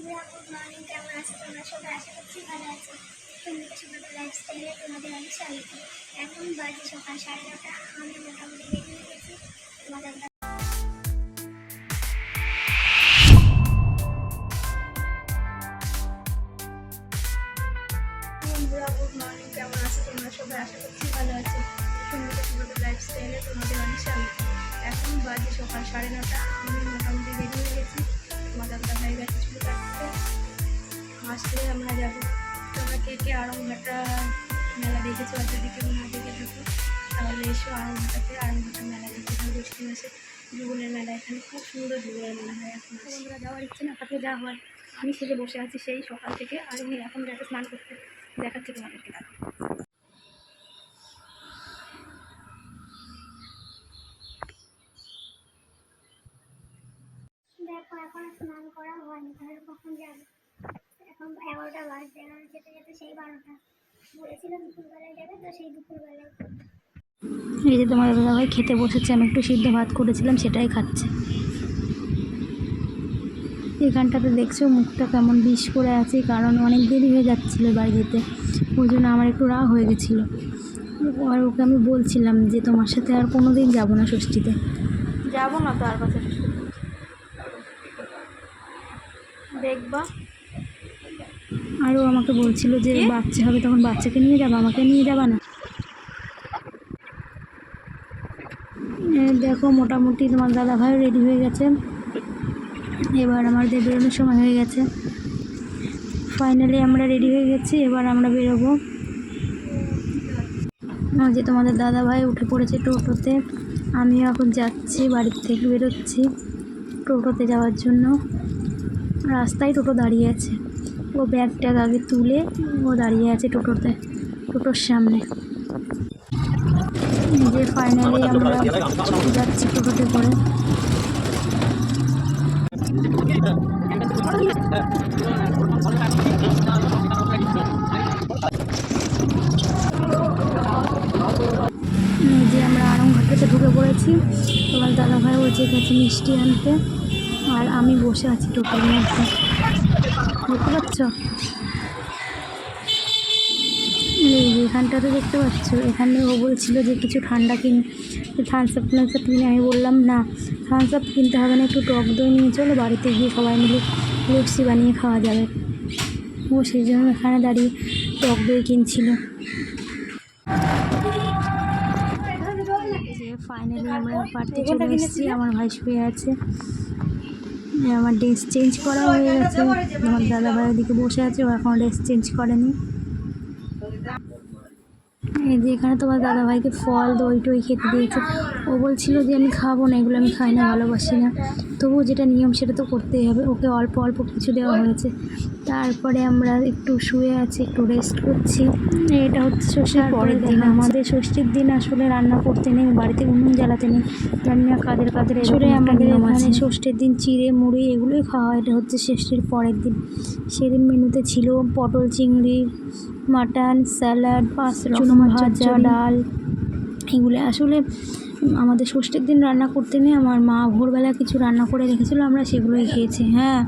বন্ধুরা good morning, কেমন আছো তোমরা সবাই? আশা করছি ভালো আছো। সুন্দর সুন্দর লাইফস্টাইলে তোমাদের অনেক স্বাগত। এখন বাজে সকাল 9:30। আমি মোটামুটি রেডি হয়ে গেছি। তোমাদের বন্ধুরা গুড মর্নিং, কেমন আছো তোমরা সবাই? আশা করছি ভালো আছো। সুন্দর সুন্দর লাইফস্টাইলে তোমাদের অনেক স্বাগত। এখন বাজে সকাল 9:30। আমি মোটামুটি রেডি হয়ে গেছি। তোমাদের ভাই গেছে চুল কাটতে। আসলে আমরা যাবো। তোমরা কে কে আড়ংঘাটা মেলা দেখেছো? আর যদি কেউ না দেখে থাকো তাহলে এসো আড়ংঘাটাতে। আড়ংঘাটা মেলা দেখতে হয় জ্যৈষ্ঠ মাসে। যুগলের মেলা, এখানে খুব সুন্দর যুগলের মেলা হয়। এখন বন্ধুরা যাওয়ার ইচ্ছে না থাকলে যাওয়া হয়। আমি সেজে বসে আছি সেই সকাল থেকে। আর আমি এখন যাতে স্নান করতে দেখাচ্ছি তোমাদেরকে। দেখো এখন স্নান করা হয়নি, তাহলে কখন যাবে? এখন 11টা বাজে, যেতে যেতে সেই 12টা। বলেছিল দুপুরবেলায় যাবে, তো সেই দুপুরবেলায়। এই যে তোমার দাদাভাই খেতে বসেছে। আমি একটু সিদ্ধ ভাত করেছিলাম, সেটাই খাচ্ছে। এখানটাতে দেখছো মুখটা কেমন বিষ করে আছে, কারণ অনেক দেরি হয়ে যাচ্ছিলো বাড়ি যেতে। ওই জন্য আমার একটু রাগ হয়ে গেছিলো। আর ওকে আমি বলছিলাম যে তোমার সাথে আর কোনো দিন যাবো না ষষ্ঠীতে। যাবো না তো আর কথা দেখবা। আরও আমাকে বলছিল যে বাচ্চা হবে তখন বাচ্চাকে নিয়ে যাবো, আমাকে নিয়ে যাবা না। দেখো মোটামুটি তোমার দাদাভাই রেডি হয়ে গেছে। এবার আমাদের বেরোনোর সময় হয়ে গেছে। ফাইনালি আমরা রেডি হয়ে গেছি, এবার আমরা বেরোবো। যে তোমাদের দাদাভাই উঠে পড়েছে টোটোতে। আমিও এখন যাচ্ছি, বাড়ির থেকে বেরোচ্ছি টোটোতে যাওয়ার জন্য। রাস্তায় টোটো দাঁড়িয়ে আছে। ও ব্যাগ ট্যাগ আগে তুলে ও দাঁড়িয়ে আছে টোটোতে, টোটোর সামনে। যে ফাইনালি আমরা যাচ্ছি টোটোতে করে। যে আমরা আড়ংঘাটাতে ঢুকে পড়েছি। তোমার দাদাভাই ও যে গেছে মিষ্টি আনতে, আর আমি বসে আছি টোটোর মধ্যে। দেখতে পাচ্ছ? এই যে এখানটাতে দেখতে পাচ্ছ, এখানে ও বলছিল যে কিছু ঠান্ডা থামস আপ কিনে। আমি বললাম না, থামস আপ কিনতে হবে না, একটু টক দই নিয়ে চলো, বাড়িতে গিয়ে সবাই মিলে লস্যি বানিয়ে খাওয়া যাবে। ও সেই জন্য এখানে দাঁড়িয়ে টক দই কিনছিল। যে ফাইনালি আমরা পার্টি চলে এসেছি। আমার ভাই শুয়ে আছে, আমার ড্রেস চেঞ্জ করা হয়ে গেছে। আমার দাদাভাই ওদিকে বসে আছে, ও এখন ড্রেস চেঞ্জ করেনি। এই যে এখানে তোমার দাদাভাইকে ফল দই টই খেতে দিয়েছে। ও বলছিল যে আমি খাবো না, এগুলো আমি খাই না, ভালোবাসি না। তবুও যেটা নিয়ম সেটা তো করতেই হবে। ওকে অল্প অল্প কিছু দেওয়া হয়েছে। তারপরে আমরা একটু শুয়ে আছি, একটু রেস্ট করছি। এটা হচ্ছে ষষ্ঠীর পরের দিন। আমাদের ষষ্ঠীর দিন আসলে রান্না করতে নেই, বাড়িতে উনুন জ্বালাতে নেই। জানি না কাদের কাদের আসলে আমাদের এখানে ষষ্ঠীর দিন চিড়ে মুড়ি এগুলোই খাওয়া হয়। এটা হচ্ছে ষষ্ঠীর পরের দিন। সেদিন মেনুতে ছিল পটল চিংড়ি, মাটন, স্যালাড, চুনো ভাজা, ডাল। এগুলো আসলে আমাদের ষষ্ঠীর দিন রান্না করতে নেই। আমার মা ভোরবেলা কিছু রান্না করে রেখেছিলো, আমরা সেগুলোই খেয়েছি। হ্যাঁ।